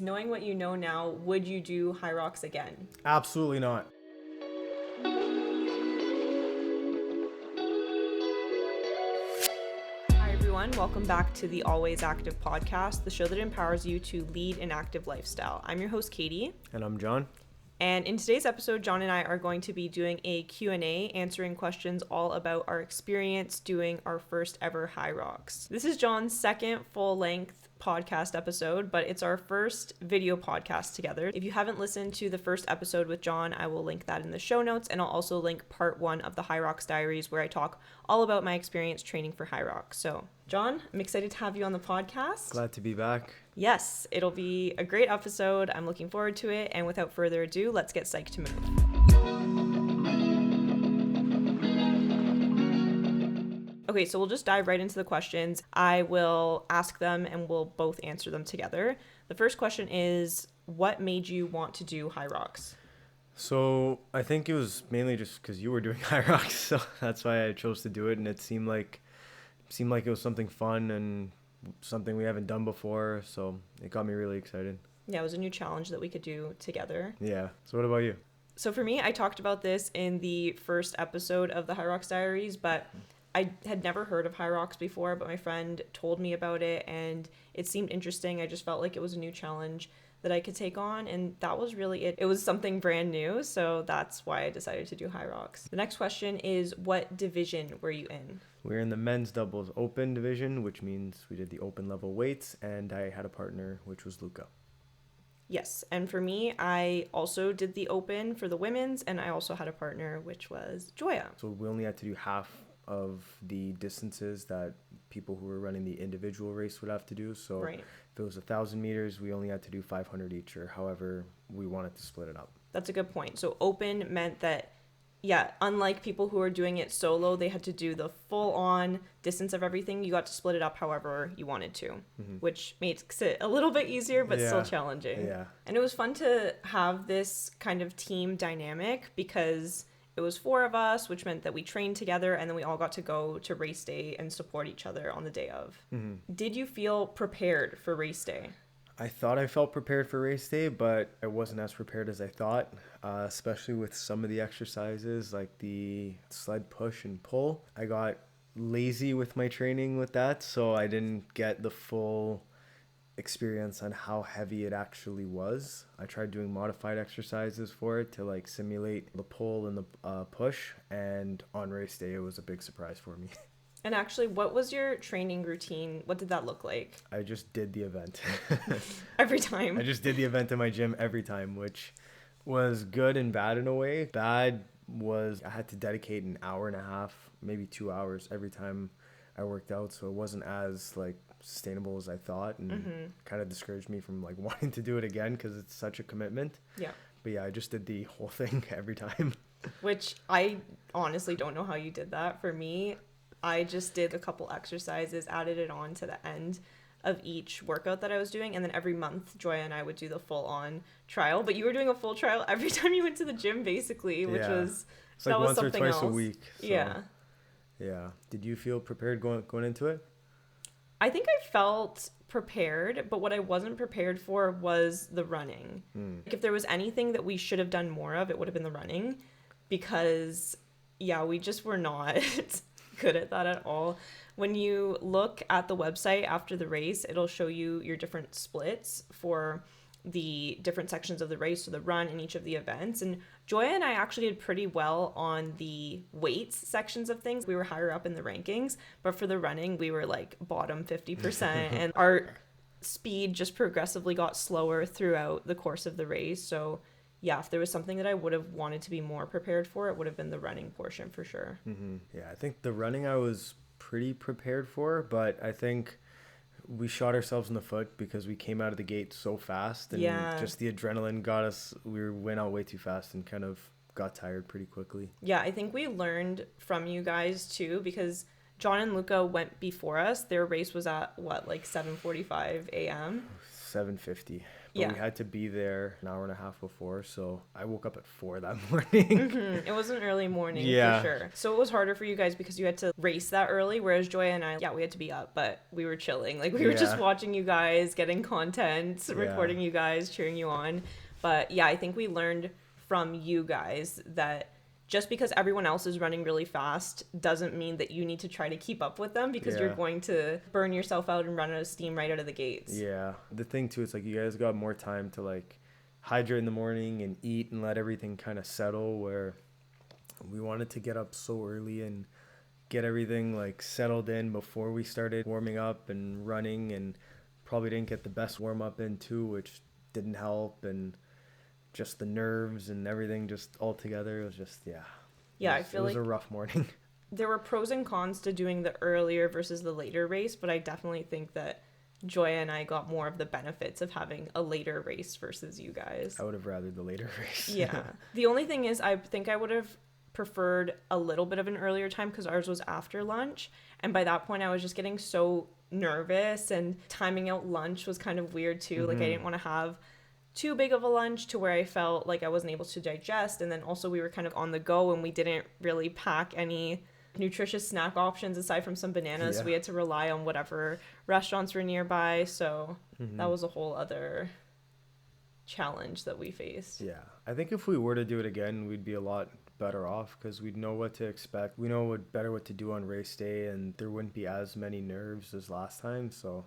Knowing what you know now, would you do HYROX again? Absolutely not. Hi everyone, welcome back to the Always Active podcast, the show that empowers you to lead an active lifestyle. I'm your host, Katie. And I'm John. And in today's episode, John and I are going to be doing a Q&A, answering questions all about our experience doing our first ever HYROX. This is John's second full-length podcast episode, but it's our first video podcast together. If you haven't listened to the first episode with John, I will link that in the show notes, and I'll also link part 1 of the HYROX Diaries, where I talk all about my experience training for HYROX. So, John, I'm excited to have you on the podcast. Glad to be back. Yes, it'll be a great episode. I'm looking forward to it. And without further ado, let's get psyched to move. Okay, so we'll just dive right into the questions. I will ask them and we'll both answer them together. The first question is, what made you want to do HYROX? So I think it was mainly just because you were doing HYROX, so that's why I chose to do it, and it seemed like it was something fun and something we haven't done before, so it got me really excited. Yeah, it was a new challenge that we could do together. Yeah. So what about you? So for me, I talked about this in the first episode of the HYROX Diaries, but I had never heard of HYROX before, but my friend told me about it and it seemed interesting. I just felt like it was a new challenge that I could take on, and that was really it. It was something brand new, so that's why I decided to do HYROX. The next question is, what division were you in? We're in the men's doubles open division, which means we did the open level weights, and I had a partner, which was Luca. Yes, and for me, I also did the open for the women's, and I also had a partner, which was Joya. So we only had to do half of the distances that people who were running the individual race would have to do. So Right. if it was 1,000 meters, we only had to do 500 each, or however we wanted to split it up. That's a good point. So open meant that, yeah, unlike people who are doing it solo, they had to do the full-on distance of everything. You got to split it up however you wanted to, which makes it a little bit easier, but still challenging. Yeah. And it was fun to have this kind of team dynamic because it was 4 of us, which meant that we trained together and then we all got to go to race day and support each other on the day of. Did you feel prepared for race day? I thought I felt prepared for race day, but I wasn't as prepared as I thought, especially with some of the exercises like the sled push and pull. I got lazy with my training with that, so I didn't get the full experience on how heavy it actually was. I tried doing modified exercises for it to like simulate the pull and the push, and on race day it was a big surprise for me. And actually, what was your training routine? What did that look like? I just did the event. Every time? I just did the event in my gym every time, which was good and bad in a way. Bad was I had to dedicate an hour and a half, maybe 2 hours every time I worked out, so it wasn't as like sustainable as I thought, and kind of discouraged me from like wanting to do it again because it's such a commitment. Yeah. But yeah, I just did the whole thing every time. Which I honestly don't know how you did that. For me, I just did a couple exercises, added it on to the end of each workout that I was doing, and then every month Joya and I would do the full-on trial. But you were doing a full trial every time you went to the gym, basically, which was it's like that was once or something twice else. a week. So, Yeah. Did you feel prepared going into it? I think I felt prepared, but what I wasn't prepared for was the running. If there was anything that we should have done more of, it would have been the running, because we just were not good at that at all. When you look at the website after the race, it'll show you your different splits for the different sections of the race, so the run in each of the events. And Joya and I actually did pretty well on the weights sections of things. We were higher up in the rankings, but for the running, we were like bottom 50%, and our speed just progressively got slower throughout the course of the race. So yeah, if there was something that I would have wanted to be more prepared for, it would have been the running portion for sure. Yeah, I think the running I was pretty prepared for, but I think we shot ourselves in the foot because we came out of the gate so fast, and just the adrenaline got us. We went out way too fast and kind of got tired pretty quickly. Yeah, I think we learned from you guys too, because John and Luca went before us. Their race was at what, like 7:45 a.m.? 7:50, but Yeah. we had to be there an hour and a half before, so I woke up at 4 that morning. It was an early morning Yeah. for sure. So it was harder for you guys because you had to race that early, whereas Joya and I, yeah, we had to be up, but we were chilling. Like we were just Yeah. watching you guys, getting content, Yeah. recording you guys, cheering you on. But yeah, I think we learned from you guys that just because everyone else is running really fast doesn't mean that you need to try to keep up with them, because you're Yeah. going to burn yourself out and run out of steam right out of the gates. Yeah. The thing too, it's like you guys got more time to like hydrate in the morning and eat and let everything kind of settle, where we wanted to get up so early and get everything like settled in before we started warming up and running, and probably didn't get the best warm up in too, which didn't help, and just the nerves and everything just all together. It was just, yeah. Yeah, It I feel was like a rough morning. there were pros and cons to doing the earlier versus the later race, but I definitely think that Joya and I got more of the benefits of having a later race versus you guys. I would have rather the later race. Yeah. The only thing is, I think I would have preferred a little bit of an earlier time because ours was after lunch. And by that point, I was just getting so nervous, and timing out lunch was kind of weird too. Like I didn't want to have too big of a lunch to where I felt like I wasn't able to digest. And then also we were kind of on the go, and we didn't really pack any nutritious snack options aside from some bananas. Yeah. So we had to rely on whatever restaurants were nearby. So that was a whole other challenge that we faced. Yeah. I think if we were to do it again, we'd be a lot better off because we'd know what to expect. We know what to do on race day, and there wouldn't be as many nerves as last time. So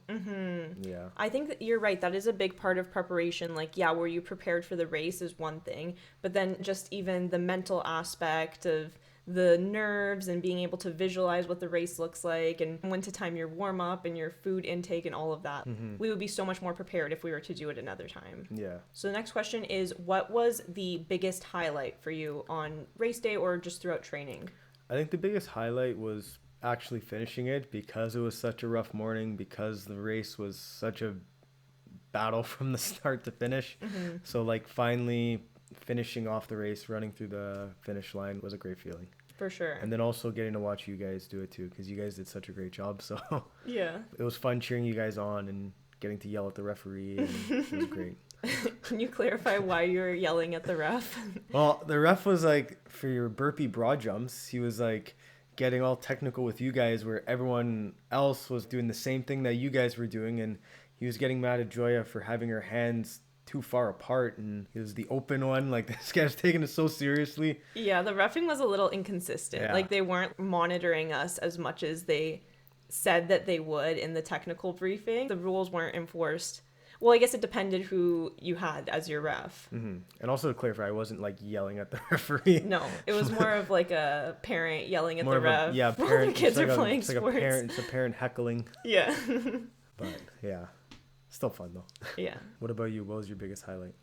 yeah. I think that you're right. That is a big part of preparation. Like, yeah, were you prepared for the race is one thing, but then just even the mental aspect of the nerves and being able to visualize what the race looks like and when to time your warm up and your food intake and all of that. We would be so much more prepared if we were to do it another time. Yeah. So the next question is, what was the biggest highlight for you on race day or just throughout training? I think the biggest highlight was actually finishing it, because it was such a rough morning, because the race was such a battle from the start to finish. So like finally finishing off the race, running through the finish line was a great feeling. For sure. And then also getting to watch you guys do it too, because you guys did such a great job. So Yeah. it was fun cheering you guys on and getting to yell at the referee, and it was great. Can you clarify why you were yelling at the ref? Well, the ref was like, for your burpee broad jumps, he was like getting all technical with you guys, where everyone else was doing the same thing that you guys were doing, and he was getting mad at Joya for having her hands too far apart, and it was the open one. Like, this guy's taking it so seriously. Yeah, the reffing was a little inconsistent. Yeah. Like, they weren't monitoring us as much as they said that they would in the technical briefing. The rules weren't enforced. Well, I guess it depended who you had as your ref. And also to clarify, I wasn't like yelling at the referee. No, it was more of like a parent yelling at More the of ref. a, yeah, while parent. the kids it's are like playing it's sports. like it's a parent heckling. Yeah. But yeah, still fun though. Yeah. What about you? What was your biggest highlight?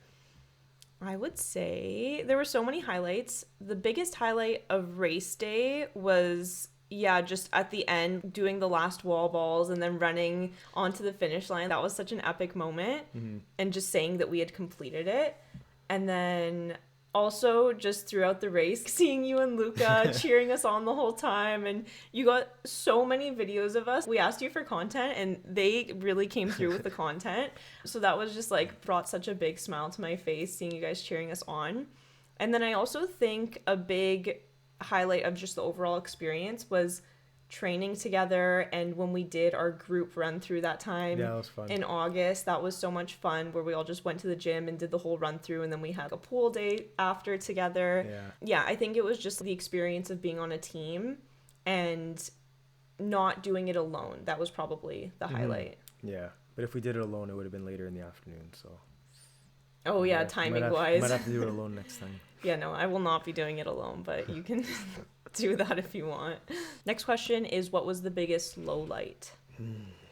I would say there were so many highlights. The biggest highlight of race day was, yeah, just at the end doing the last wall balls and then running onto the finish line. That was such an epic moment. And just saying that we had completed it. And then also just throughout the race, seeing you and Luca cheering us on the whole time. And you got so many videos of us. We asked you for content and they really came through with the content. So that was just like brought such a big smile to my face, seeing you guys cheering us on. And then I also think a big highlight of just the overall experience was training together, and when we did our group run through that time Yeah, that was fun. in August, that was so much fun, where we all just went to the gym and did the whole run through, and then we had a pool day after together. Yeah, I think it was just the experience of being on a team and not doing it alone. That was probably the highlight. Yeah, but if we did it alone, it would have been later in the afternoon. So Oh yeah, might timing have, wise. might have to do it alone next time. Yeah, no, I will not be doing it alone, but you can do that if you want. Next question is, what was the biggest low light?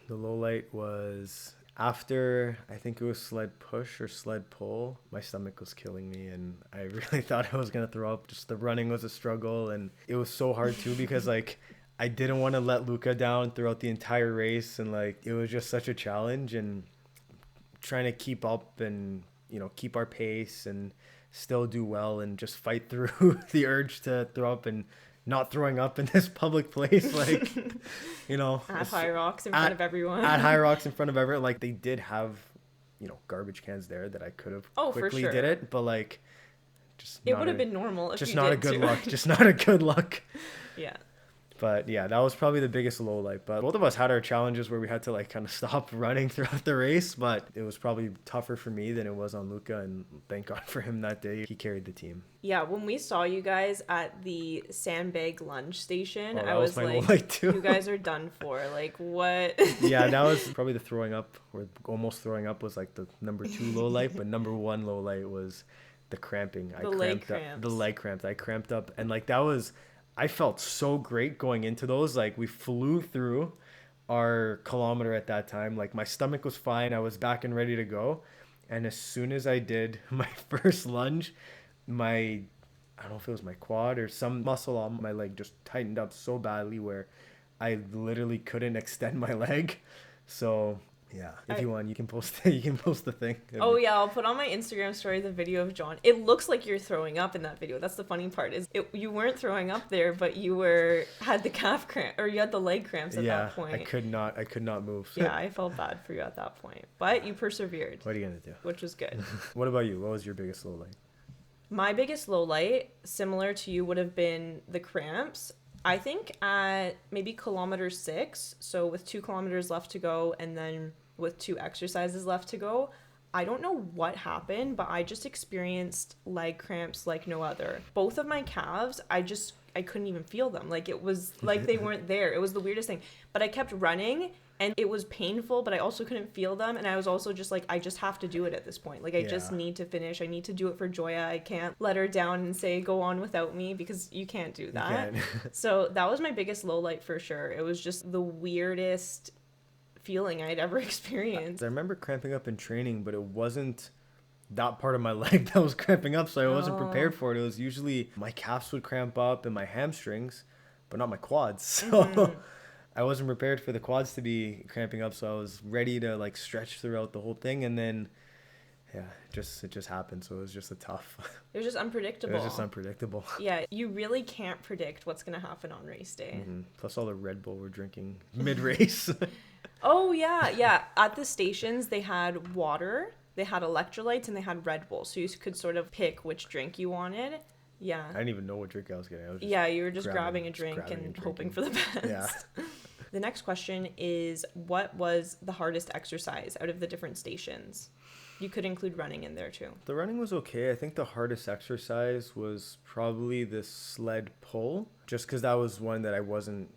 The low light was after, I think it was sled push or sled pull. My stomach was killing me, and I really thought I was going to throw up. Just the running was a struggle, and it was so hard too, because like I didn't want to let Luca down throughout the entire race, and like it was just such a challenge, and trying to keep up and, you know, keep our pace and still do well and just fight through the urge to throw up, and not throwing up in this public place, like, you know, At HYROX in front of everyone. At HYROX in front of everyone. Like, they did have garbage cans there that I could have for quickly sure. did it, but like it would have been normal if just you not did a good too. luck. Just not a good luck. Yeah. But yeah, that was probably the biggest low light. But both of us had our challenges where we had to like kind of stop running throughout the race. But it was probably tougher for me than it was on Luca. And thank God for him that day. He carried the team. Yeah, when we saw you guys at the sandbag lunch station, Oh, I was my low like, light too. you guys are done for. Like, what? Yeah, that was probably the throwing up, or almost throwing up was like the number 2 low light. But number 1 low light was the cramping. The leg cramps. The leg cramps. I cramped up. And like that was... I felt so great going into those. Like we flew through our kilometer at that time. Like my stomach was fine. I was back and ready to go. And as soon as I did my first lunge, I don't know if it was my quad or some muscle on my leg just tightened up so badly where I literally couldn't extend my leg. So yeah, if you want, you can post the thing. Oh yeah, I'll put on my Instagram story the video of John. It looks like you're throwing up in that video. That's the funny part you weren't throwing up there, but you had the calf cramp or you had the leg cramps at that point. I could not move. Yeah, I felt bad for you at that point, but you persevered. What are you gonna do? Which was good. What about you? What was your biggest low light? My biggest low light, similar to you, would have been the cramps. I think at maybe kilometer 6, so with 2 kilometers left to go and then with 2 exercises left to go, I don't know what happened, but I just experienced leg cramps like no other. Both of my calves, I couldn't even feel them. Like it was like they weren't there. It was the weirdest thing. But I kept running and it was painful, but I also couldn't feel them. And I was also just like, I just have to do it at this point. Like I just need to finish. I need to do it for Joya. I can't let her down and say, go on without me, because you can't do that. So that was my biggest low light for sure. It was just the weirdest feeling I'd ever experienced. I remember cramping up in training, but it wasn't that part of my leg that was cramping up, so I wasn't prepared for it. It was usually my calves would cramp up and my hamstrings, but not my quads. So I wasn't prepared for the quads to be cramping up, so I was ready to like stretch throughout the whole thing, and then it just happened. So it was just It was just unpredictable. It was just unpredictable. Yeah, you really can't predict what's gonna happen on race day. Plus all the Red Bull we're drinking mid-race. Oh yeah. At the stations they had water, they had electrolytes, and they had Red Bull, so you could sort of pick which drink you wanted. Yeah. I didn't even know what drink I was getting. You were just grabbing a drink and hoping for the best. Yeah. The next question is, what was the hardest exercise out of the different stations? You could include running in there too. The running was okay. I think the hardest exercise was probably the sled pull, just because that was one that I wasn't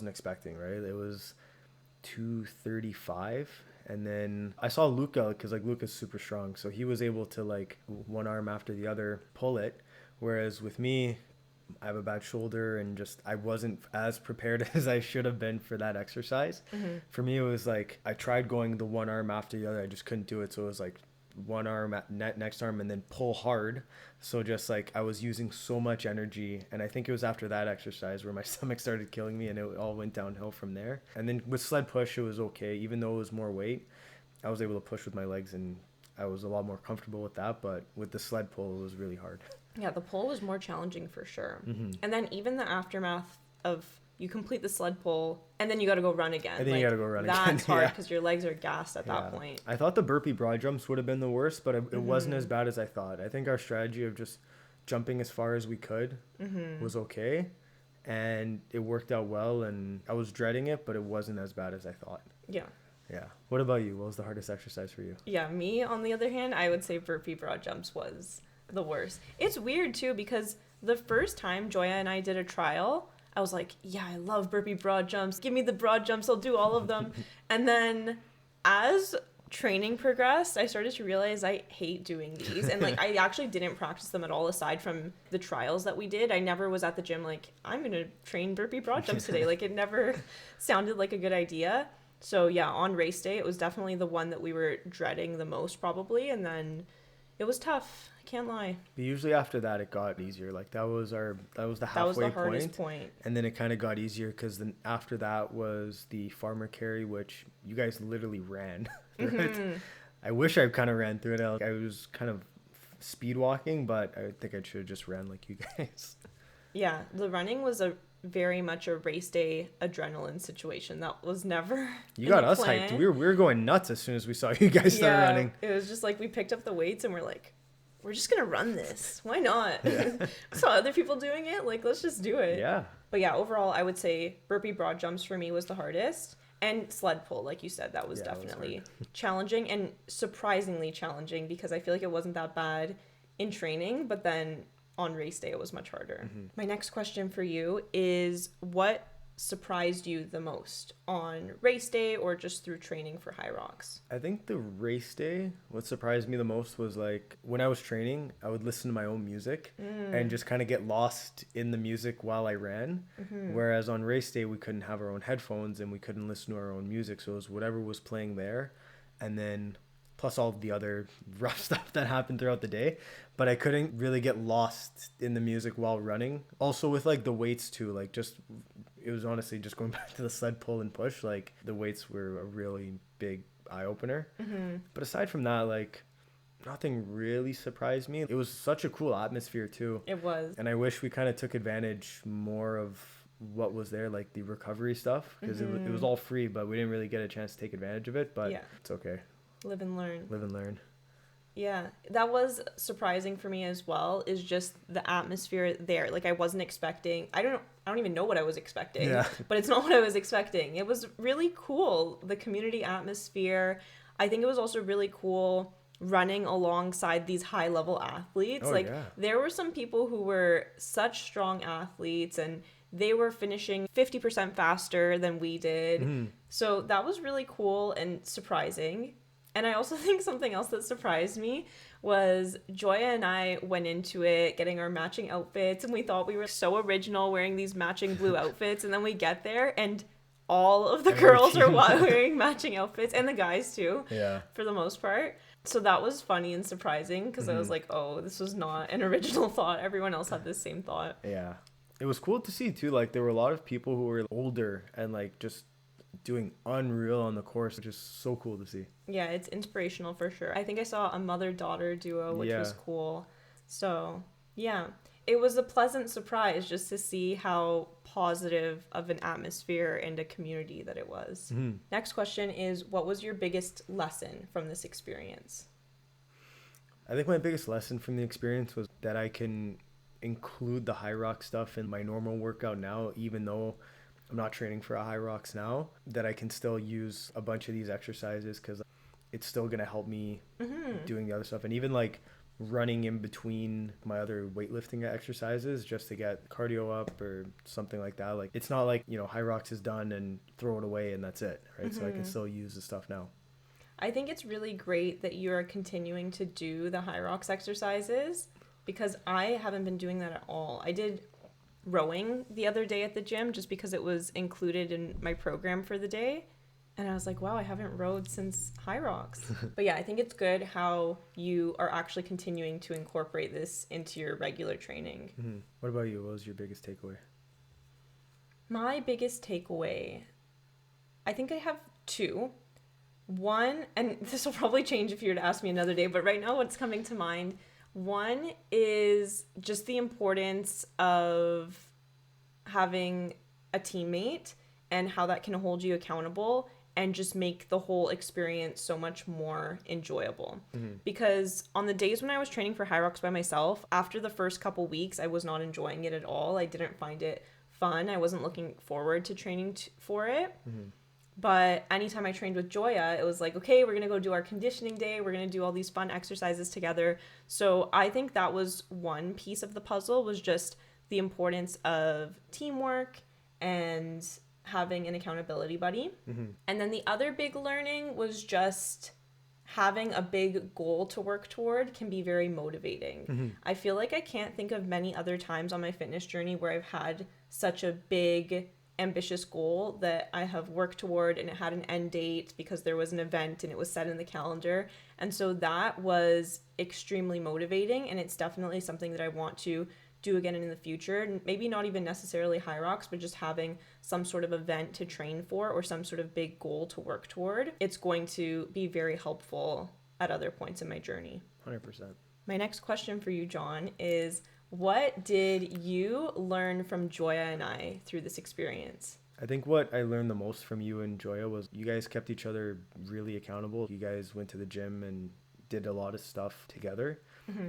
expecting, right? It was 235, and then I saw Luca, because like Luca's super strong, so he was able to like one arm after the other pull it, whereas with me, I have a bad shoulder and just I wasn't as prepared as I should have been for that exercise. For me, it was like I tried going the one arm after the other, I just couldn't do it. So it was like one arm at next arm and then pull hard. So just like I was using so much energy, and I think it was after that exercise where my stomach started killing me, and it all went downhill from there. And then with sled push, it was okay. Even though it was more weight, I was able to push with my legs, and I was a lot more comfortable with that. But with the sled pull, it was really hard. Yeah, the pull was more challenging for sure. And then even the aftermath of you complete the sled pull and then you got to go run again. And then you got to go run again. That's hard because your legs are gassed at that point. I thought the burpee broad jumps would have been the worst, but it wasn't as bad as I thought. I think our strategy of just jumping as far as we could was okay, and it worked out well, and I was dreading it, but it wasn't as bad as I thought. Yeah. Yeah. What about you? What was the hardest exercise for you? Yeah, me, on the other hand, I would say burpee broad jumps was the worst. It's weird too, because the first time Joya and I did a trial, I was like, yeah, I love burpee broad jumps. Give me the broad jumps. I'll do all of them. And then as training progressed, I started to realize I hate doing these. And like, I actually didn't practice them at all aside from the trials that we did. I never was at the gym like, I'm going to train burpee broad jumps today. Like, it never sounded like a good idea. So yeah, on race day, it was definitely the one that we were dreading the most probably. And then it was tough. I can't lie. But usually after that, it got easier. Like that was the halfway that was the hardest point. And then it kind of got easier because then after that was the farmer carry, which you guys literally ran through it. I wish I kind of ran through it. I was kind of speed walking, but I think I should have just ran like you guys. Yeah, the running was a very much a race day adrenaline situation. That was never You in got the us plan. hyped. We were going nuts as soon as we saw you guys start running. It was just like we picked up the weights and we're like, we're just gonna run this. Why not? Yeah. Saw other people doing it. Like, let's just do it. Yeah. But yeah, overall, I would say burpee broad jumps for me was the hardest. And sled pull, like you said, that was definitely challenging and surprisingly challenging because I feel like it wasn't that bad in training, but then on race day, it was much harder. My next question for you is, what surprised you the most on race day or just through training for HYROX? I think the race day, what surprised me the most was like when I was training, I would listen to my own music and just kind of get lost in the music while I ran. Whereas on race day, we couldn't have our own headphones and we couldn't listen to our own music. So it was whatever was playing there. And then plus all of the other rough stuff that happened throughout the day. But I couldn't really get lost in the music while running. Also with like the weights too, like just, it was honestly just going back to the sled pull and push. Like the weights were a really big eye opener. But aside from that, like nothing really surprised me. It was such a cool atmosphere too. It was. And I wish we kind of took advantage more of what was there, like the recovery stuff, because it was all free, but we didn't really get a chance to take advantage of it. But it's okay. Live and learn. Live and learn. Yeah, that was surprising for me as well, is just the atmosphere there. Like I wasn't expecting, I don't even know what I was expecting, but it's not what I was expecting. It was really cool, the community atmosphere. I think it was also really cool running alongside these high level athletes. There were some people who were such strong athletes and they were finishing 50% faster than we did. So that was really cool and surprising. And I also think something else that surprised me was Joya and I went into it getting our matching outfits and we thought we were so original wearing these matching blue outfits, and then we get there and all of the girls are wearing matching outfits, and the guys too, for the most part. So that was funny and surprising because I was like, oh, this was not an original thought. Everyone else had this same thought. Yeah. It was cool to see too, like there were a lot of people who were older and like just doing unreal on the course, which is so cool to see. Yeah, it's inspirational for sure. I think I saw a mother-daughter duo, which was cool. So yeah, it was a pleasant surprise just to see how positive of an atmosphere and a community that it was. Next question is, what was your biggest lesson from this experience? I think my biggest lesson from the experience was that I can include the HYROX stuff in my normal workout now, even though I'm not training for a HYROX now, that I can still use a bunch of these exercises because it's still going to help me doing the other stuff. And even like running in between my other weightlifting exercises just to get cardio up or something like that. Like it's not like, you know, HYROX is done and throw it away and that's it, right? So I can still use the stuff now. I think it's really great that you're continuing to do the HYROX exercises because I haven't been doing that at all. I did rowing the other day at the gym just because it was included in my program for the day, and I was like, wow, I haven't rowed since HYROX. But yeah, I think it's good how you are actually continuing to incorporate this into your regular training. What about you? What was your biggest takeaway? My biggest takeaway, I think I have two. One, and this will probably change if you were to ask me another day, but right now what's coming to mind, one is just the importance of having a teammate and how that can hold you accountable and just make the whole experience so much more enjoyable. Because on the days when I was training for HYROX by myself, after the first couple weeks, I was not enjoying it at all. I didn't find it fun. I wasn't looking forward to training for it. But anytime I trained with Joya, it was like, okay, we're going to go do our conditioning day. We're going to do all these fun exercises together. So I think that was one piece of the puzzle, was just the importance of teamwork and having an accountability buddy. And then the other big learning was just having a big goal to work toward can be very motivating. I feel like I can't think of many other times on my fitness journey where I've had such a big ambitious goal that I have worked toward and it had an end date because there was an event and it was set in the calendar. And so that was extremely motivating, and it's definitely something that I want to do again in the future. Maybe not even necessarily HYROX, but just having some sort of event to train for or some sort of big goal to work toward. It's going to be very helpful at other points in my journey. 100%. My next question for you, John, is what did you learn from Joya and I through this experience? I think what I learned the most from you and Joya was you guys kept each other really accountable. You guys went to the gym and did a lot of stuff together.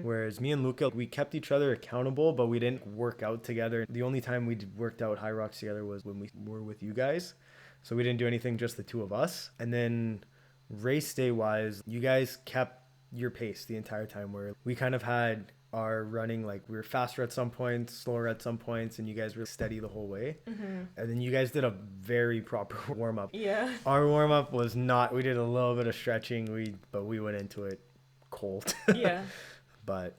Whereas me and Luca, we kept each other accountable, but we didn't work out together. The only time we worked out HYROX together was when we were with you guys. So we didn't do anything, just the two of us. And then race day wise, you guys kept your pace the entire time, where we kind of had our running, like we were faster at some points, slower at some points, and you guys were steady the whole way. And then you guys did a very proper warm-up. Yeah. Our warm-up was not, we did a little bit of stretching, but we went into it cold. Yeah. But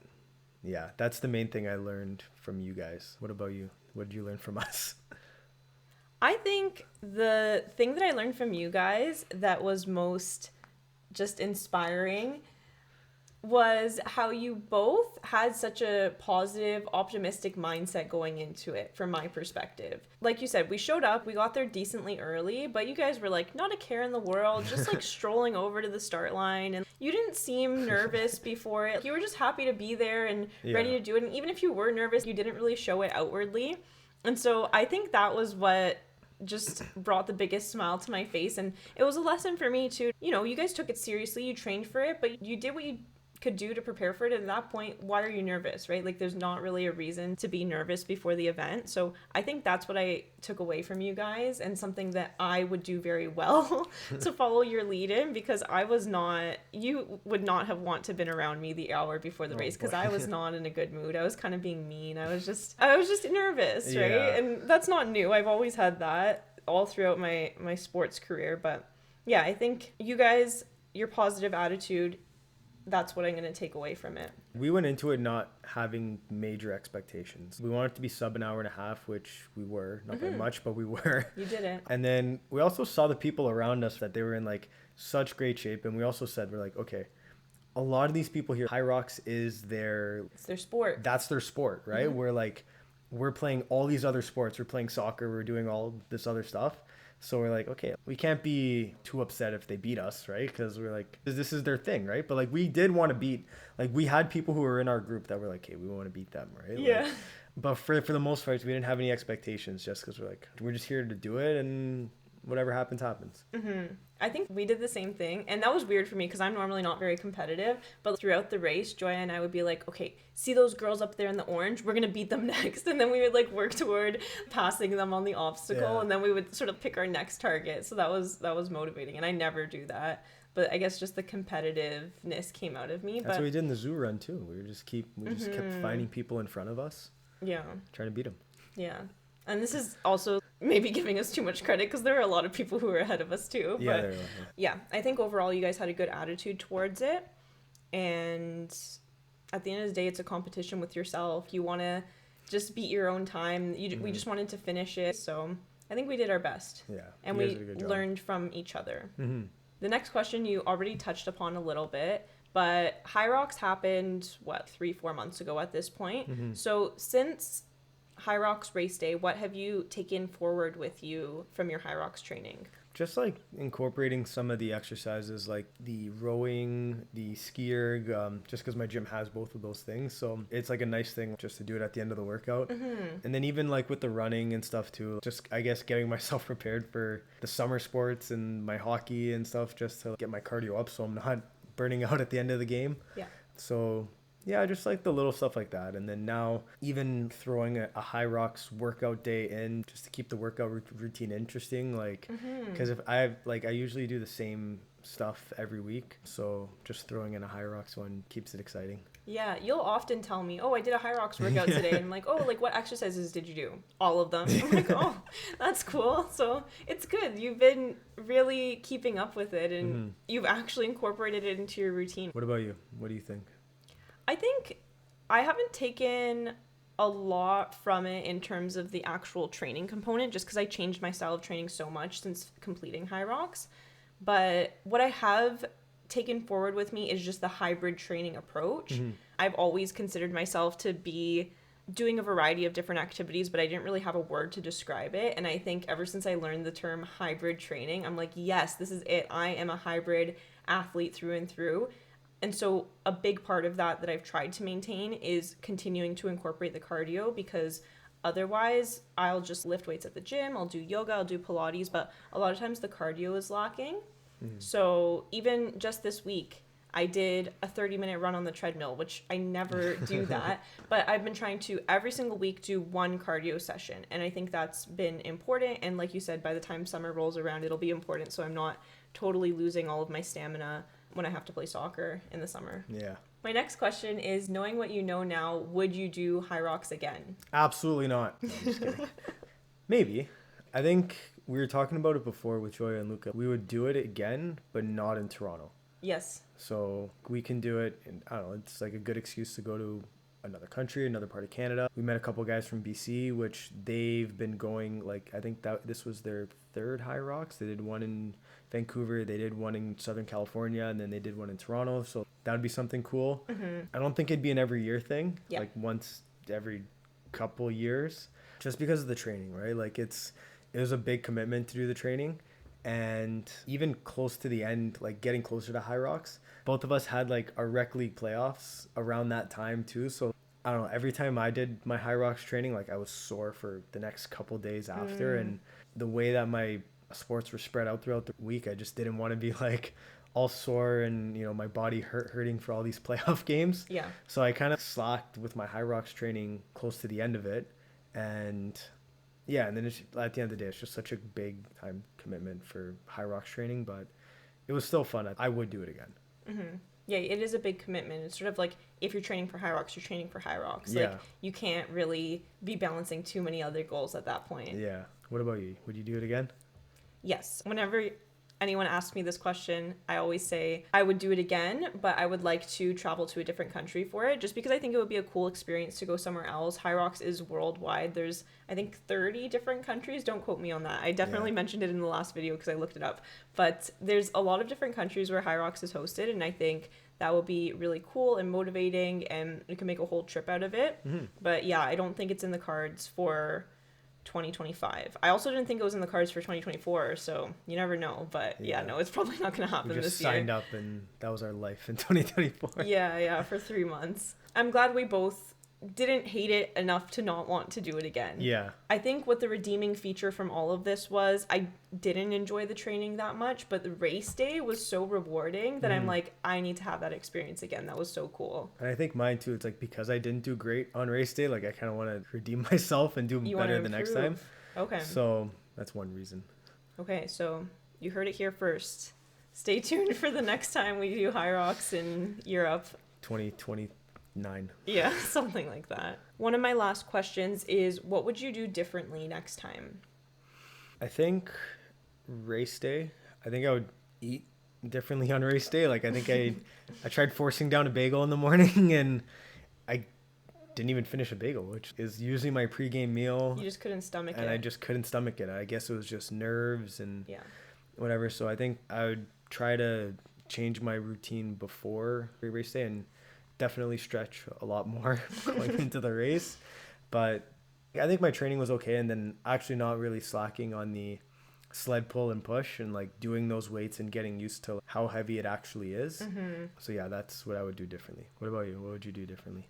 yeah, that's the main thing I learned from you guys. What about you? What did you learn from us? I think the thing that I learned from you guys that was most just inspiring was how you both had such a positive, optimistic mindset going into it from my perspective. Like you said, we showed up, we got there decently early, but you guys were like, not a care in the world, just like strolling over to the start line. And you didn't seem nervous before it. You were just happy to be there and ready to do it. And even if you were nervous, you didn't really show it outwardly. And so I think that was what just brought the biggest smile to my face. And it was a lesson for me too. You know, you guys took it seriously, you trained for it, but you did what you could do to prepare for it. At that point, why are you nervous, right? Like there's not really a reason to be nervous before the event. So I think that's what I took away from you guys, and something that I would do very well to follow your lead in, because you would not have want to been around me the hour before the race, because I was not in a good mood. I was kind of being mean. I was just nervous, right? Yeah. And that's not new. I've always had that all throughout my sports career. But yeah, I think you guys, your positive attitude, that's what I'm going to take away from it. We went into it not having major expectations. We wanted to be sub an hour and a half, which we were. Not very much, but we were. You did it. And then we also saw the people around us that they were in like such great shape. And we also said, we're like, okay, a lot of these people here, HYROX is it's their sport. That's their sport, right? We're playing all these other sports. We're playing soccer. We're doing all this other stuff. So we're like, okay, we can't be too upset if they beat us, right? Because we're like, this is their thing, right? But like, we did want to beat, like we had people who were in our group that were like, hey, we want to beat them, right? Yeah. Like, but for the most part, we didn't have any expectations, just because we're like, we're just here to do it, and whatever happens, happens. I think we did the same thing, and that was weird for me because I'm normally not very competitive, but throughout the race, Joya and I would be like, okay, see those girls up there in the orange? We're going to beat them next. And then we would like work toward passing them on the obstacle, and then we would sort of pick our next target. So that was motivating, and I never do that. But I guess just the competitiveness came out of me. That's what we did in the zoo run too. We just kept finding people in front of us. Yeah. Trying to beat them. Yeah. And this is also maybe giving us too much credit, because there are a lot of people who are ahead of us too. Yeah, but yeah, I think overall you guys had a good attitude towards it. And at the end of the day, it's a competition with yourself. You want to just beat your own time. We just wanted to finish it. So I think we did our best. Yeah. And we learned from each other. The next question you already touched upon a little bit, but HYROX happened, 3-4 months ago at this point. So since HYROX race day, what have you taken forward with you from your HYROX training? Just like incorporating some of the exercises, like the rowing, the ski erg, just because my gym has both of those things. So it's like a nice thing just to do it at the end of the workout. And then even like with the running and stuff too, just I guess getting myself prepared for the summer sports and my hockey and stuff, just to get my cardio up so I'm not burning out at the end of the game. Yeah. So yeah, just like the little stuff like that. And then now even throwing a HYROX workout day in just to keep the workout routine interesting. Like, because if I usually do the same stuff every week. So just throwing in a HYROX one keeps it exciting. Yeah, you'll often tell me, oh, I did a HYROX workout today. And I'm like, oh, like what exercises did you do? All of them. I'm like, oh, that's cool. So it's good. You've been really keeping up with it, and you've actually incorporated it into your routine. What about you? What do you think? I think I haven't taken a lot from it in terms of the actual training component, just because I changed my style of training so much since completing HYROX. But what I have taken forward with me is just the hybrid training approach. I've always considered myself to be doing a variety of different activities, but I didn't really have a word to describe it. And I think ever since I learned the term hybrid training, I'm like, yes, this is it. I am a hybrid athlete through and through. And so a big part of that I've tried to maintain is continuing to incorporate the cardio, because otherwise I'll just lift weights at the gym, I'll do yoga, I'll do Pilates, but a lot of times the cardio is lacking. So even just this week, I did a 30-minute run on the treadmill, which I never do that. But I've been trying to every single week do one cardio session. And I think that's been important. And like you said, by the time summer rolls around, it'll be important. So I'm not totally losing all of my stamina when I have to play soccer in the summer. Yeah. My next question is, knowing what you know now, would you do HYROX again? Absolutely not. No, I'm just kidding. Maybe. I think we were talking about it before with Joya and Luca. We would do it again, but not in Toronto. Yes. So we can do it, and I don't know, it's like a good excuse to go to another country, another part of Canada. We met a couple guys from BC, which they've been going, like, I think that this was their third HYROX. They did one in Vancouver, they did one in Southern California, and then they did one in Toronto. So that would be something cool. I don't think it'd be an every year thing, like once every couple years, just because of the training, right? Like it was a big commitment to do the training. And even close to the end, like getting closer to HYROX, both of us had like our rec league playoffs around that time too. So I don't know, every time I did my HYROX training, like I was sore for the next couple days after. And the way that my sports were spread out throughout the week, I just didn't want to be like all sore and, you know, my body hurting for all these playoff games. Yeah. So I kind of slacked with my HYROX training close to the end of it. And yeah, and then at the end of the day, it's just such a big time commitment for HYROX training, but it was still fun. I would do it again. Yeah, it is a big commitment. It's sort of like if you're training for HYROX, you're training for HYROX. Yeah. Like you can't really be balancing too many other goals at that point. Yeah. What about you? Would you do it again? Yes. Whenever anyone asks me this question, I always say I would do it again, but I would like to travel to a different country for it, just because I think it would be a cool experience to go somewhere else. HYROX is worldwide. There's, I think, 30 different countries. Don't quote me on that. I definitely mentioned it in the last video because I looked it up. But there's a lot of different countries where HYROX is hosted, and I think that would be really cool and motivating, and we can make a whole trip out of it. But yeah, I don't think it's in the cards for 2025. I also didn't think it was in the cards for 2024, so you never know. But yeah, no, it's probably not going to happen this year. We just signed up and that was our life in 2024. Yeah, for 3 months. I'm glad we both didn't hate it enough to not want to do it again. Yeah. I think what the redeeming feature from all of this was I didn't enjoy the training that much, but the race day was so rewarding that I'm like, I need to have that experience again. That was so cool. And I think mine too, it's like because I didn't do great on race day, like I kind of want to redeem myself and do better the next time. Okay. So that's one reason. Okay, so you heard it here first. Stay tuned for the next time we do HYROX in Europe. 2029. Yeah, something like that. One of my last questions is, what would you do differently next time? I think race day, I think I would eat differently on race day. Like I think I tried forcing down a bagel in the morning and I didn't even finish a bagel, which is usually my pregame meal. You just couldn't stomach it. And I just couldn't stomach it. I guess it was just nerves and whatever. So I think I would try to change my routine before race day and definitely stretch a lot more going into the race. But I think my training was okay, and then actually not really slacking on the sled pull and push and like doing those weights and getting used to how heavy it actually is. So yeah, that's what I would do differently. What about you? What would you do differently?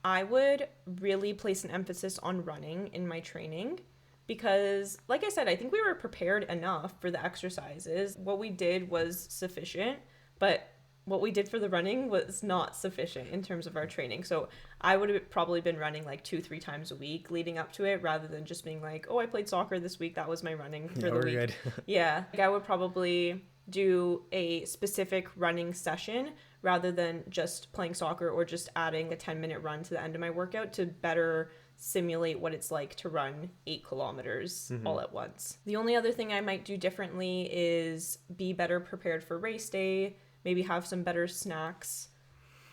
I would really place an emphasis on running in my training because, like I said, I think we were prepared enough for the exercises. What we did was sufficient, but what we did for the running was not sufficient in terms of our training. So I would have probably been running like 2-3 times a week leading up to it, rather than just being like, oh, I played soccer this week, that was my running for the week. Good. Yeah, like I would probably do a specific running session rather than just playing soccer or just adding a 10-minute run to the end of my workout to better simulate what it's like to run 8 kilometers all at once. The only other thing I might do differently is be better prepared for race day, maybe have some better snacks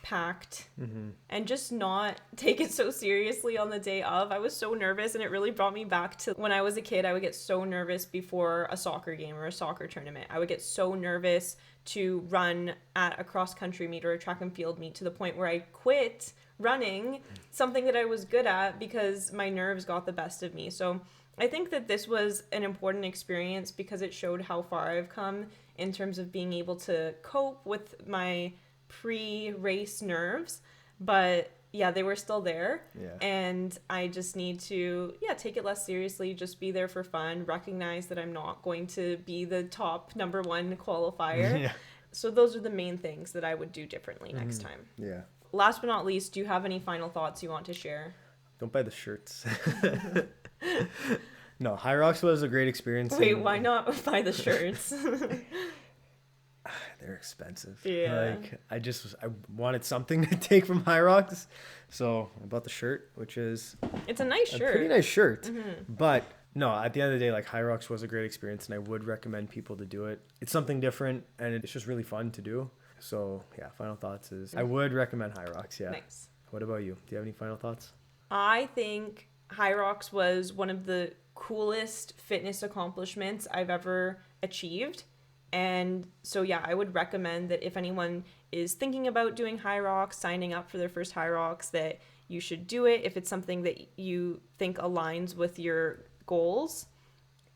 packed, and just not take it so seriously on the day of. I was so nervous, and it really brought me back to when I was a kid. I would get so nervous before a soccer game or a soccer tournament. I would get so nervous to run at a cross-country meet or a track and field meet to the point where I quit running, something that I was good at, because my nerves got the best of me. So I think that this was an important experience because it showed how far I've come in terms of being able to cope with my pre-race nerves, but yeah, they were still there. Yeah. And I just need to, take it less seriously, just be there for fun, recognize that I'm not going to be the top number one qualifier. Yeah. So those are the main things that I would do differently next time. Yeah. Last but not least, do you have any final thoughts you want to share? Don't buy the shirts. No, HYROX was a great experience. Wait, why not buy the shirts? They're expensive. Yeah. Like, I wanted something to take from HYROX. So I bought the shirt, which is It's a nice shirt. pretty nice shirt. But no, at the end of the day, like, HYROX was a great experience, and I would recommend people to do it. It's something different, and it's just really fun to do. So yeah, final thoughts is I would recommend HYROX. Yeah. Nice. What about you? Do you have any final thoughts? I think HYROX was one of the coolest fitness accomplishments I've ever achieved. And so, yeah, I would recommend that if anyone is thinking about doing HYROX, signing up for their first HYROX, that you should do it if it's something that you think aligns with your goals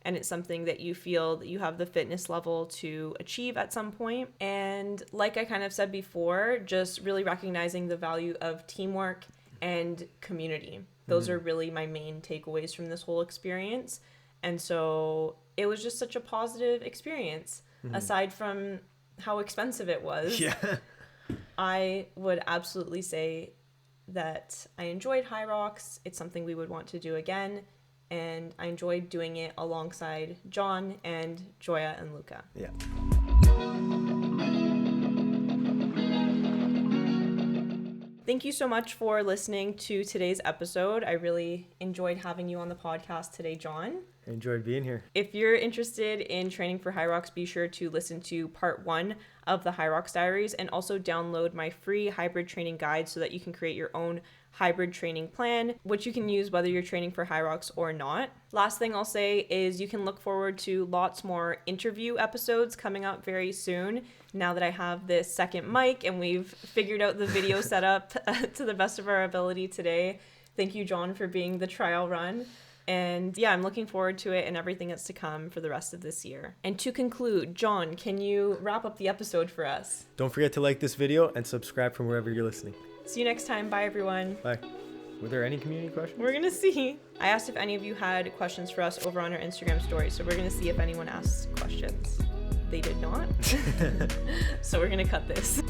and it's something that you feel that you have the fitness level to achieve at some point. And like I kind of said before, just really recognizing the value of teamwork and community. Those are really my main takeaways from this whole experience. And so it was just such a positive experience. Aside from how expensive it was, I would absolutely say that I enjoyed HYROX. It's something we would want to do again. And I enjoyed doing it alongside John and Joya and Luca. Yeah. Thank you so much for listening to today's episode. I really enjoyed having you on the podcast today, John. I enjoyed being here. If you're interested in training for HYROX, be sure to listen to part 1 of the HYROX Diaries and also download my free hybrid training guide so that you can create your own hybrid training plan, which you can use whether you're training for HYROX or not. Last thing I'll say is you can look forward to lots more interview episodes coming up very soon now that I have this second mic and we've figured out the video setup to the best of our ability today. Thank you, John, for being the trial run. And yeah, I'm looking forward to it and everything that's to come for the rest of this year. And to conclude, John, can you wrap up the episode for us? Don't forget to like this video and subscribe from wherever you're listening. See you next time. Bye, everyone. Bye. Were there any community questions? We're going to see. I asked if any of you had questions for us over on our Instagram story, so we're going to see if anyone asks questions. They did not. So we're going to cut this.